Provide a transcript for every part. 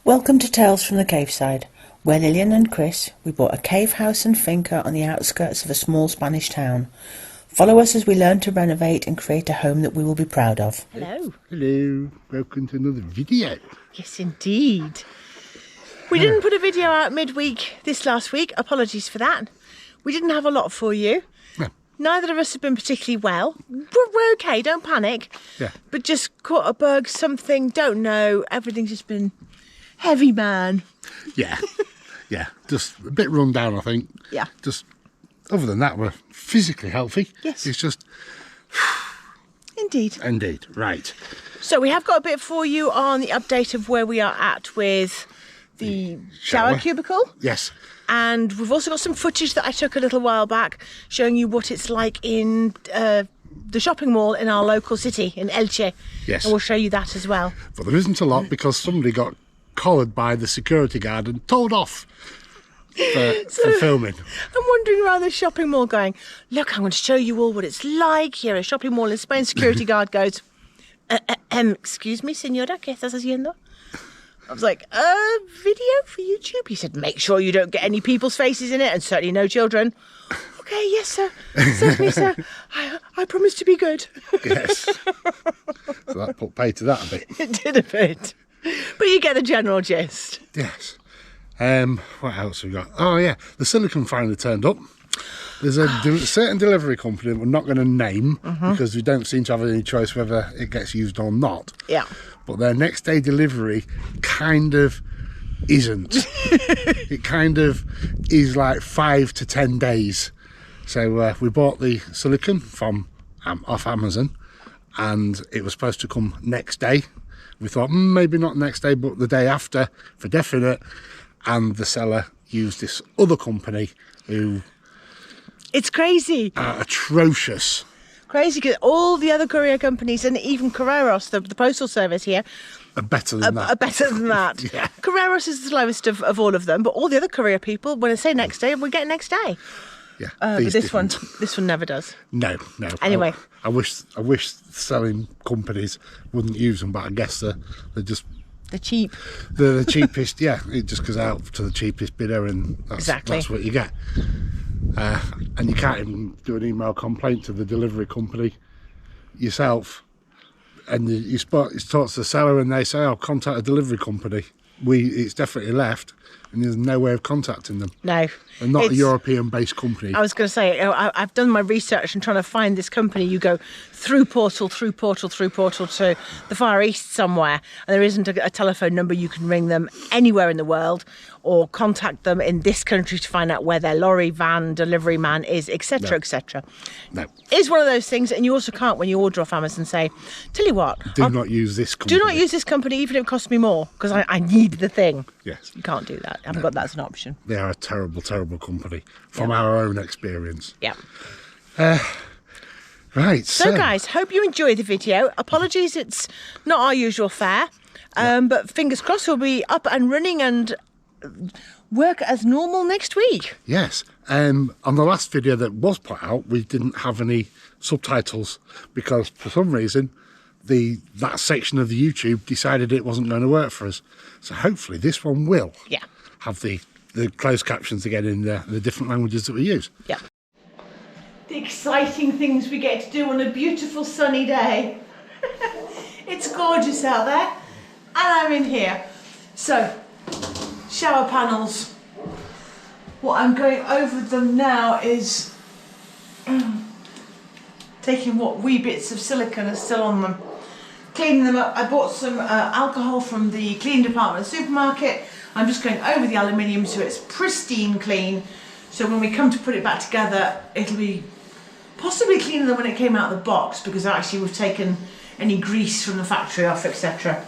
Welcome to Tales from the Caveside, where Lillian and Chris, we bought a cave house and finca on the outskirts of a small Spanish town. Follow us as we learn to renovate and create a home that we will be proud of. Hello. Hello, welcome to another video. Yes, indeed. We didn't put a video out midweek this last week. Apologies for that. We didn't have a lot for you. No. Neither of us have been particularly well. We're okay, don't panic. Yeah. But just caught a bug, something, don't know. Everything's just been heavy, man. Yeah, yeah, just a bit run down, I think. Yeah. Just, other than that, we're physically healthy. Yes. It's just... Indeed. Indeed, right. So we have got a bit for you on the update of where we are at with the shower cubicle. Yes. And we've also got some footage that I took a little while back showing you what it's like in the shopping mall in our local city, in Elche. Yes. And we'll show you that as well. But there isn't a lot because somebody got collared by the security guard and told off for filming. I'm wandering around the shopping mall going, look, I'm going to show you all what it's like here at a shopping mall in Spain. Security guard goes, excuse me, señora, ¿qué estás haciendo? I was like, video for YouTube? He said, make sure you don't get any people's faces in it and certainly no children. Okay, yes, sir. Certainly, sir. I promise to be good. Yes. So that put pay to that a bit. It did a bit. But you get the general gist. Yes. What else have we got? Oh, yeah. The silicone finally turned up. There's a certain delivery company that we're not going to name because we don't seem to have any choice whether it gets used or not. Yeah. But their next day delivery kind of isn't. It kind of is like 5 to 10 days. So we bought the silicone from off Amazon and it was supposed to come next day. We thought maybe not next day but the day after for definite, and the seller used this other company who... It's crazy. Are atrocious. Crazy, because all the other courier companies and even Carreros, the postal service here, Are better than that. are better than that. Yeah. Carreros is the slowest of all of them, but all the other courier people, when I say next day, we get next day. Yeah. But this one never does. No. Anyway. I wish selling companies wouldn't use them, but I guess they're just... They're cheap. They're the cheapest, yeah. It just goes out to the cheapest bidder and that's what you get. And you can't even do an email complaint to the delivery company yourself. And you talk to the seller and they say, oh, contact a delivery company. It's definitely left and there's no way of contacting them. No. And not a European-based company. I was going to say, I've done my research and trying to find this company. You go through portal to the Far East somewhere, and there isn't a telephone number you can ring them anywhere in the world or contact them in this country to find out where their lorry, van, delivery man is, etc., etc. No. It's one of those things, and you also can't, when you order off Amazon, say, tell you what, Do not use this company. Do not use this company, even if it costs me more, because I need the thing. Yes. You can't do that. I haven't got that as an option. They are a terrible, terrible company from our own experience. Yeah. Right, So guys, hope you enjoy the video. Apologies, it's not our usual fare, but fingers crossed we'll be up and running and work as normal next week. Yes. On the last video that was put out, we didn't have any subtitles because for some reason that section of the YouTube decided it wasn't going to work for us. So hopefully this one will have the closed captions again in the different languages that we use. Yeah. The exciting things we get to do on a beautiful sunny day. It's gorgeous out there, and I'm in here. So, shower panels. What I'm going over them now is taking what wee bits of silicone are still on them, cleaning them up. I bought some alcohol from the cleaning department of the supermarket. I'm just going over the aluminium so it's pristine clean. So when we come to put it back together, it'll be possibly cleaner than when it came out of the box because actually we've taken any grease from the factory off, etc.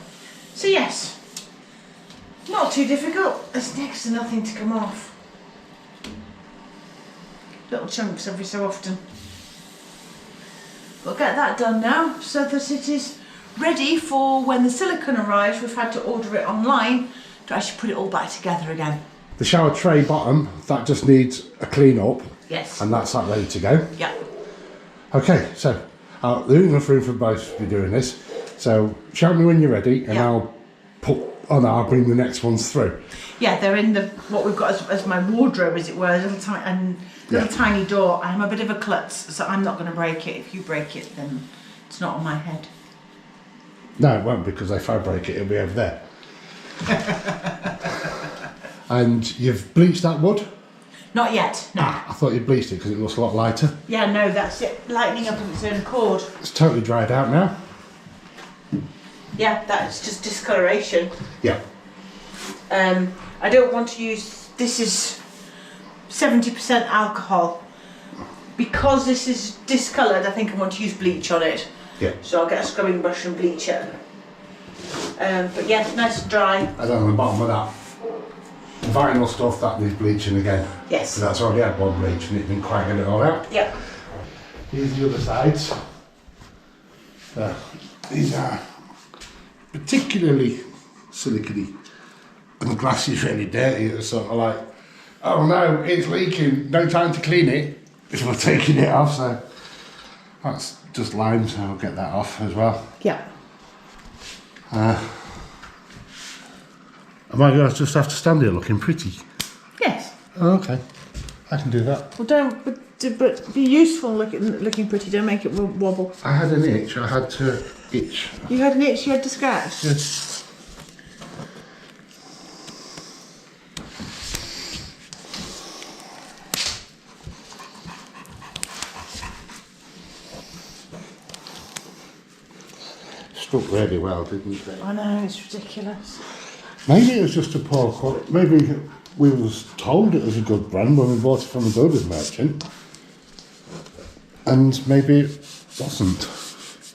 So yes, not too difficult. There's next to nothing to come off. Little chunks every so often. We'll get that done now so that it is ready for when the silicone arrives. We've had to order it online to actually put it all back together again. The shower tray bottom, that just needs a clean up. Yes. And that's that ready to go. Yeah. Okay, so there isn't enough room for both to be doing this. So shout me when you're ready and I'll put Oh no, I'll bring the next ones through. Yeah, they're in what we've got as my wardrobe, as it were, a little tiny door. I'm a bit of a klutz, so I'm not going to break it. If you break it, then it's not on my head. No, it won't, because if I break it, it'll be over there. And you've bleached that wood? Not yet, no. Ah, I thought you bleached it because it looks a lot lighter. Yeah, no, that's it. Lightening up of its own accord. It's totally dried out now. Yeah, that's just discoloration. Yeah. I don't want to use, this is 70% alcohol. Because this is discoloured, I think I want to use bleach on it. Yeah. So I'll get a scrubbing brush and bleach it. But yeah, it's nice and dry. And then on the bottom of that vinyl stuff, that needs bleaching again. Yes. So that's already had one bleach and it didn't quite get it all out. Yep. Here's the other sides. These are particularly silicony, and the glass is really dirty. It's sort of like, oh no, it's leaking, no time to clean it before taking it off. So that's just lime, so I'll get that off as well. Yeah. Am I going to just have to stand here looking pretty? Yes. Oh, okay, I can do that. Well, but be useful looking pretty. Don't make it wobble. I had an itch. I had to itch. You had an itch. You had to scratch. Yes. Stuck really well, didn't it? I know, it's ridiculous. Maybe it was just a poor quality. Maybe we was told it was a good brand when we bought it from the building merchant, and maybe it wasn't.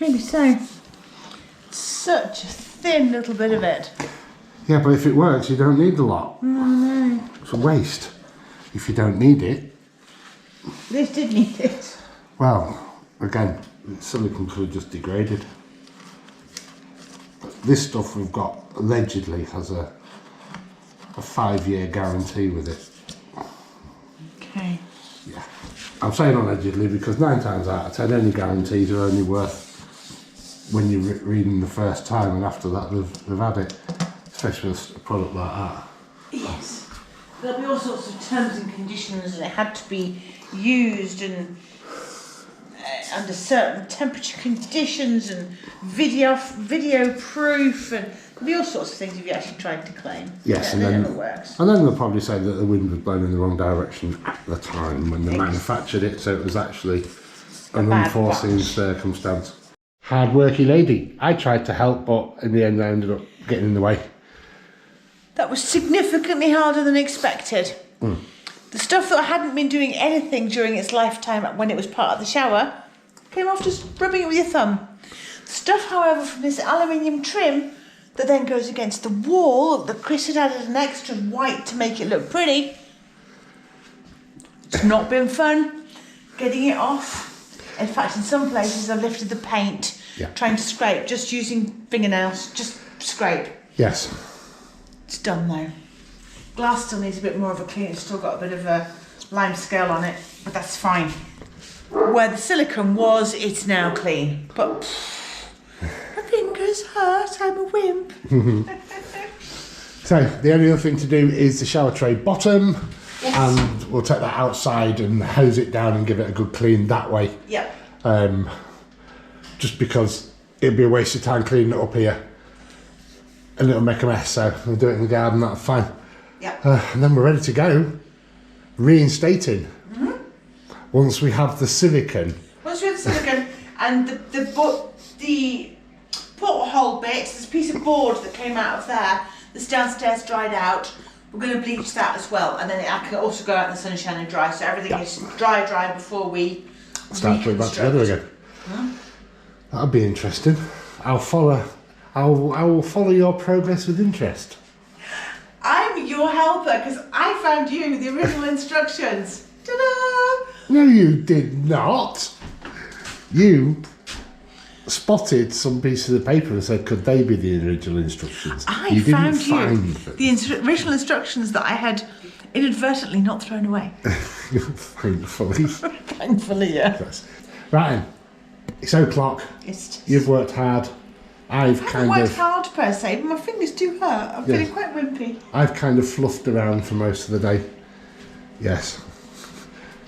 Maybe so. Such a thin little bit of it. Yeah, but if it works, you don't need a lot. Oh no. It's a waste if you don't need it. This did need it. Well, again, silicone could have just degraded. This stuff we've got allegedly has a 5-year guarantee with it. Okay. Yeah. I'm saying allegedly because 9 times out of 10 any guarantees are only worth when you're reading the first time, and after that they've had it, especially with a product like that. Yes. There'll be all sorts of terms and conditions, and it had to be used and under certain temperature conditions and video proof, and there'll be all sorts of things if you actually tried to claim. Yes, and then it works. And then they'll probably say that the wind was blowing in the wrong direction at the time when they manufactured it, so it was actually an unforeseen circumstance. Hard-working lady. I tried to help, but in the end I ended up getting in the way. That was significantly harder than expected. Mm. The stuff that hadn't been doing anything during its lifetime when it was part of the shower came off just rubbing it with your thumb. The stuff, however, from this aluminium trim that then goes against the wall that Chris had added an extra white to make it look pretty, it's not been fun getting it off. In fact, in some places I've lifted the paint, trying to scrape, just using fingernails, just scrape. Yes. It's done though. Glass still needs a bit more of a clean, it's still got a bit of a lime scale on it, but that's fine. Where the silicone was, it's now clean. But my fingers hurt, I'm a wimp. So the only other thing to do is the shower tray bottom, and we'll take that outside and hose it down and give it a good clean that way. Yep. Just because it'd be a waste of time cleaning it up here and it'll make a mess, so we'll do it in the garden, that's fine. Yep. And then we're ready to go, reinstating. Once we have the silicone. Once we have the silicone and the porthole bit, there's a piece of board that came out of there that's downstairs dried out. We're going to bleach that as well, and then it can also go out in the sunshine and dry, so everything is dry before we start putting back together again. That'll be interesting. I will follow your progress with interest. I'm your helper because I found you the original instructions. Ta-da! No, you did not. You spotted some pieces of paper and said, could they be the original instructions? I found the original instructions that I had inadvertently not thrown away. Thankfully. Thankfully, yeah. Right then, it's 0:00. It's You've worked hard. I haven't worked hard per se, but my fingers do hurt. I'm feeling quite wimpy. I've kind of fluffed around for most of the day. Yes.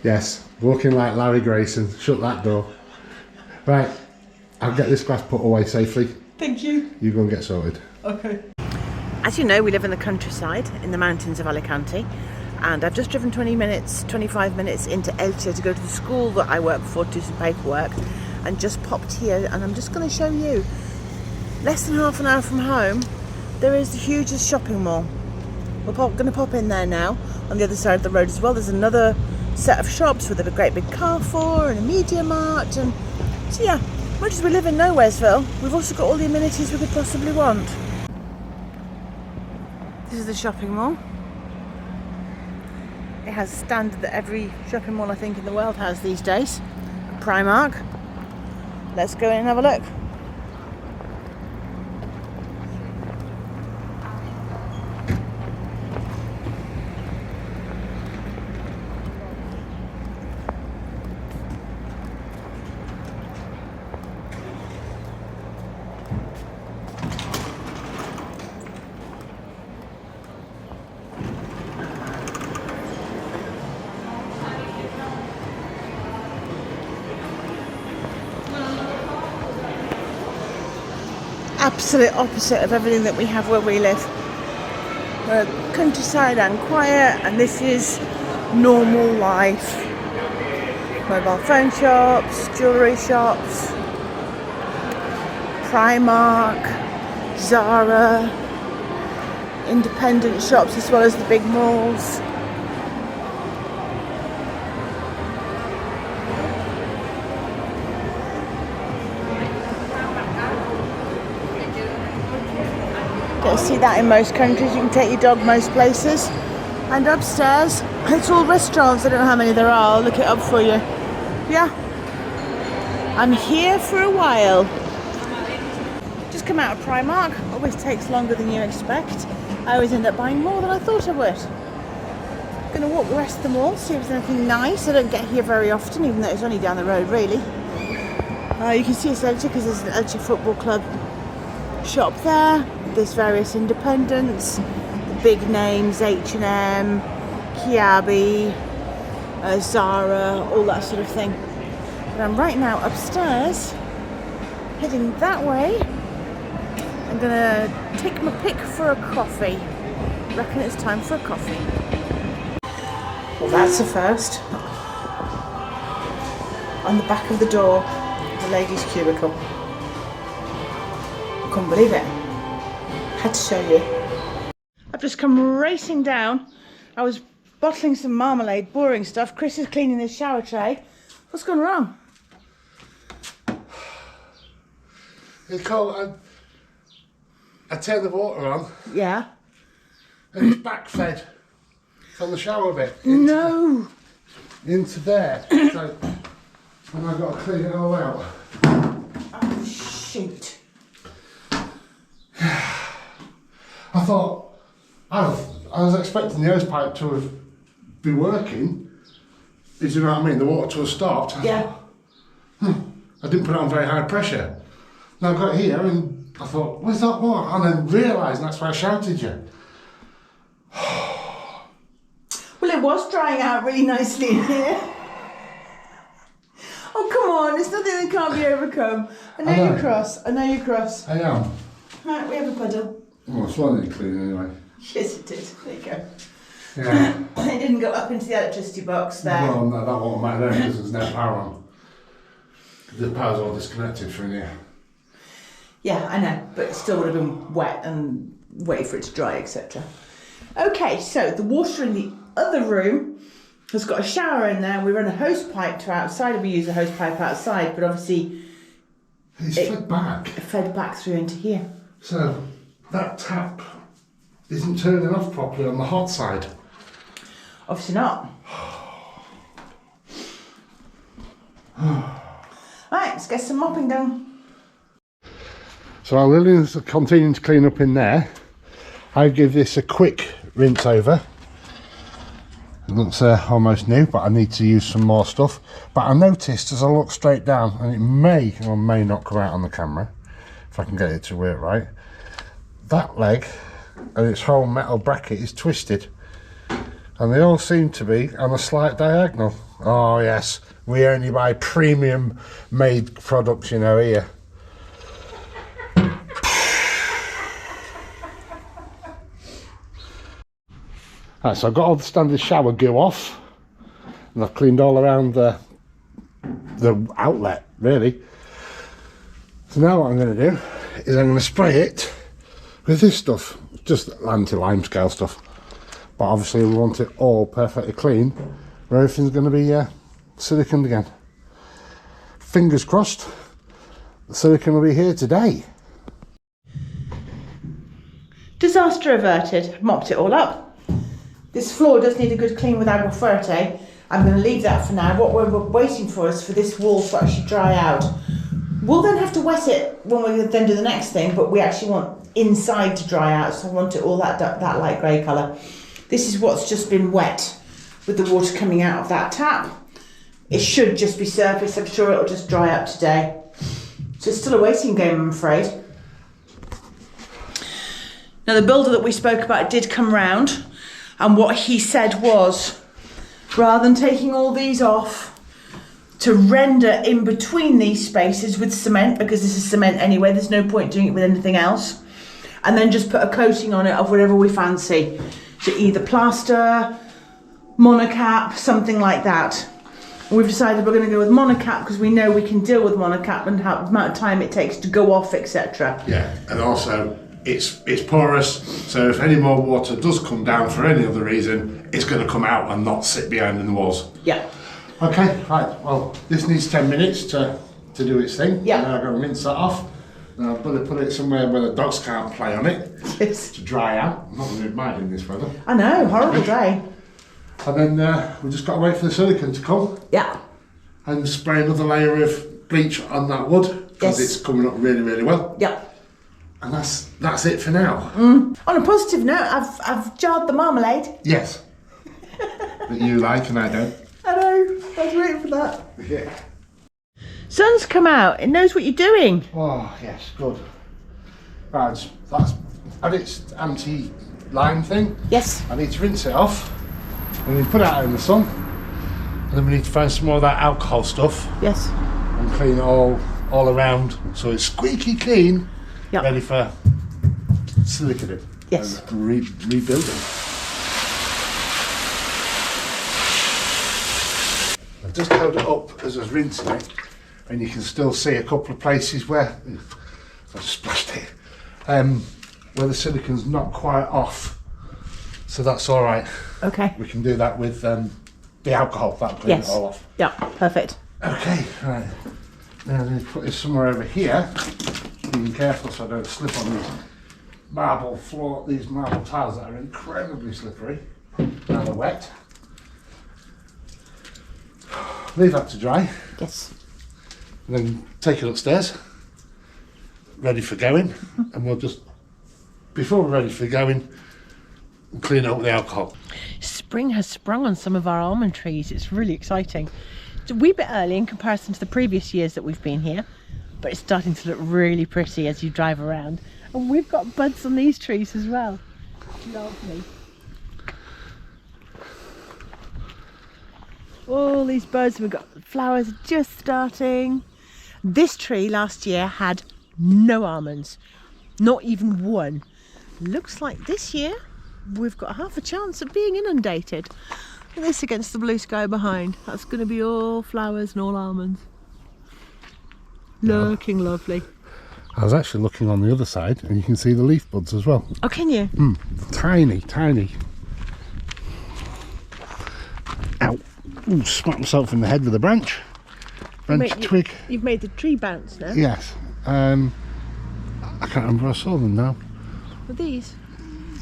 Yes. Walking like Larry Grayson. Shut that door. Right. I'll get this glass put away safely. Thank you. You go and get sorted. Okay. As you know, we live in the countryside in the mountains of Alicante, and I've just driven 25 minutes into Elche to go to the school that I work for to do some paperwork, and just popped here, and I'm just going to show you, less than half an hour from home, there is the hugest shopping mall. We're going to pop in there now. On the other side of the road as well, there's another set of shops with a great big Carrefour and a Media Mart, and so yeah, much as we live in Nowheresville, we've also got all the amenities we could possibly want. This is the shopping mall. It has a standard that every shopping mall I think in the world has these days. Primark. Let's go in and have a look. Absolute opposite of everything that we have where we live. We're countryside and quiet, and this is normal life. Mobile phone shops, jewellery shops, Primark, Zara, independent shops as well as the big malls. Don't see that in most countries. You can take your dog most places. And upstairs, it's all restaurants. I don't know how many there are. I'll look it up for you. Yeah. I'm here for a while. Just come out of Primark. Always takes longer than you expect. I always end up buying more than I thought I would. I'm going to walk the rest of the mall, see if there's anything nice. I don't get here very often, even though it's only down the road, really. You can see it's Elche because there's an Elche Football Club shop there. There's various independents, the big names, H&M, Kiabi, Zara, all that sort of thing. But I'm right now upstairs, heading that way. I'm gonna take my pick for a coffee. I reckon it's time for a coffee. Well, that's a first. On the back of the door, the ladies' cubicle. Couldn't believe it. Had to show you. I've just come racing down. I was bottling some marmalade, boring stuff. Chris is cleaning his shower tray. What's gone wrong? Nicole, I turned the water on. Yeah. And it's backfed from the shower bit. Into there. So, and I've got to clean it all out. Oh, shoot. I thought, I was expecting the hose pipe to have been working. Did you know what I mean? The water to have stopped. Yeah. I didn't put it on very high pressure. Now I got here and I thought, where's that water? And then realised that's why I shouted you. Well, it was drying out really nicely in here. Oh, come on, it's nothing that can't be overcome. I know you're cross. I know you're cross. I am. Right, we have a puddle. Well, it's one didn't clean anyway. Yes, it did. There you go. Yeah. It didn't go up into the electricity box there. Well, no, that won't matter then because there's no power on. The power's all disconnected from here. Yeah, I know, but it still would have been wet and wait for it to dry, etc. Okay, so the water in the other room has got a shower in there. We run a hose pipe to outside, and we use a hose pipe outside, but obviously It's fed back. It fed back through into here. So that tap isn't turning off properly on the hot side. Obviously not. Right, let's get some mopping done. So while Lillian's continuing to clean up in there, I give this a quick rinse over. It looks almost new, but I need to use some more stuff. But I noticed as I look straight down, and it may or may not come out on the camera, if if I can get it to work right. That leg and its whole metal bracket is twisted, and they all seem to be on a slight diagonal. Oh yes, we only buy premium made products, you know, here. Right, so I've got all the standard shower goo off, and I've cleaned all around the outlet, really. So now what I'm going to do is I'm going to spray it with this stuff, just anti-lime scale stuff. But obviously we want it all perfectly clean, where everything's going to be siliconed again. Fingers crossed, the silicone will be here today. Disaster averted. Mopped it all up. This floor does need a good clean with averted. I'm going to leave that for now. What we're waiting for is for this wall to actually dry out. We'll then have to wet it when we then do the next thing, but we actually want inside to dry out, so I want it all that light grey colour. This is what's just been wet with the water coming out of that tap. It should just be surface. I'm sure it'll just dry up today. So it's still a waiting game, I'm afraid. Now the builder that we spoke about did come round, and what he said was, rather than taking all these off, to render in between these spaces with cement, because this is cement anyway, there's no point doing it with anything else, and then just put a coating on it of whatever we fancy. So either plaster, monocap, something like that. And we've decided we're going to go with monocap because we know we can deal with monocap and how the amount of time it takes to go off, etc. Yeah, and also it's porous, so if any more water does come down for any other reason, it's going to come out and not sit behind in the walls. Yeah. Okay, right, well, this needs 10 minutes to do its thing. Yeah. Now I've got to rinse that off. Now I've got to put it somewhere where the dogs can't play on it. Yes. To dry out. I'm not going to mind in this weather. I know, horrible day. And then we've just got to wait for the silicone to come. Yeah. And spray another layer of bleach on that wood, because it's coming up really, really well. Yeah. And that's it for now. On a positive note, I've jarred the marmalade. Yes. That you like and I don't. I know, I was waiting for that. Yeah. Sun's come out, it knows what you're doing. Oh, yes, good. Right, that's and it's anti-lime thing. Yes. I need to rinse it off. And then put it out in the sun. And then we need to find some more of that alcohol stuff. Yes. And clean it all around so it's squeaky clean. Yep. Ready for siliconing. Yes. And rebuilding. I've just held it up as I was rinsing it, and you can still see a couple of places where I just splashed it, where the silicone's not quite off. So that's all right. Okay. We can do that with the alcohol. That'll clean it all off. Yeah, perfect. Okay, right. Now I'm going to put this somewhere over here. Being careful so I don't slip on these marble tiles that are incredibly slippery. Now they're wet. Leave that to dry. Yes. And then take it upstairs. Ready for going. And we'll just, before we're ready for going, we'll clean up with the alcohol. Spring has sprung on some of our almond trees. It's really exciting. It's a wee bit early in comparison to the previous years that we've been here, but it's starting to look really pretty as you drive around. And we've got buds on these trees as well. Lovely. All these buds, we've got flowers just starting. This tree last year had no almonds, not even one. Looks like this year we've got half a chance of being inundated. Look at this against the blue sky behind. That's going to be all flowers and all almonds. Looking lovely. I was actually looking on the other side and you can see the leaf buds as well. Oh, can you? Tiny, tiny. Ow. Ooh, smacked myself in the head with a branch. Twig. You've made the tree bounce now? Yes. I can't remember where I saw them now. With these?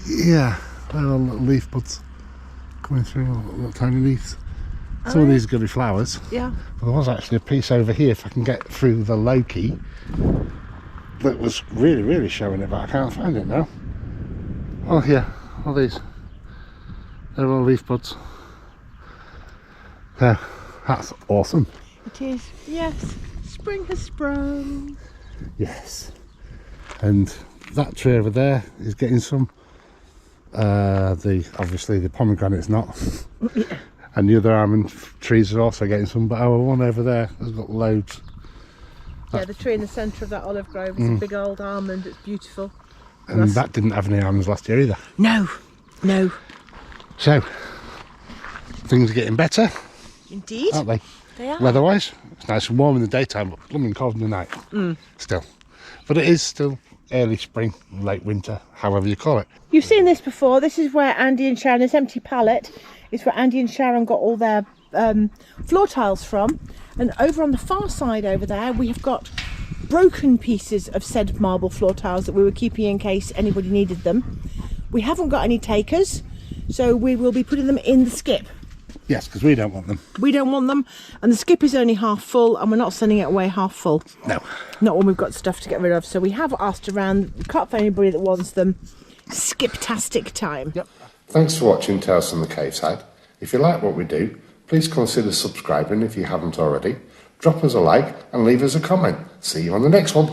Yeah, they're all little leaf buds coming through, little tiny leaves. Some of these are going to be flowers. Yeah. But there was actually a piece over here, if I can get through the Loki, that was really, really showing it, but I can't find it now. Oh, yeah, all these. They're all leaf buds. Yeah, that's awesome. It is, yes. Spring has sprung. Yes. And that tree over there is getting some. Obviously the pomegranate's not. And the other almond trees are also getting some, but our one over there has got loads. Yeah, the tree in the centre of that olive grove is a big old almond. It's beautiful. And that didn't have any almonds last year either. No, no. So things are getting better, Indeed. aren't they? They are. Weather-wise, it's nice and warm in the daytime, but blooming cold in the night. Still, but it is still early spring, late winter, however you call it. You've seen this before. This is where Andy and Sharon, this empty pallet is where Andy and Sharon got all their floor tiles from. And over on the far side over there, we have got broken pieces of said marble floor tiles that we were keeping in case anybody needed them. We haven't got any takers, so we will be putting them in the skip. Yes, because we don't want them. We don't want them, and the skip is only half full, and we're not sending it away half full. No. Not when we've got stuff to get rid of. So we have asked around. We can't find anybody that wants them. Skip-tastic time. Yep. Thanks for watching Tales from the Caveside. If you like what we do, please consider subscribing if you haven't already. Drop us a like and leave us a comment. See you on the next one.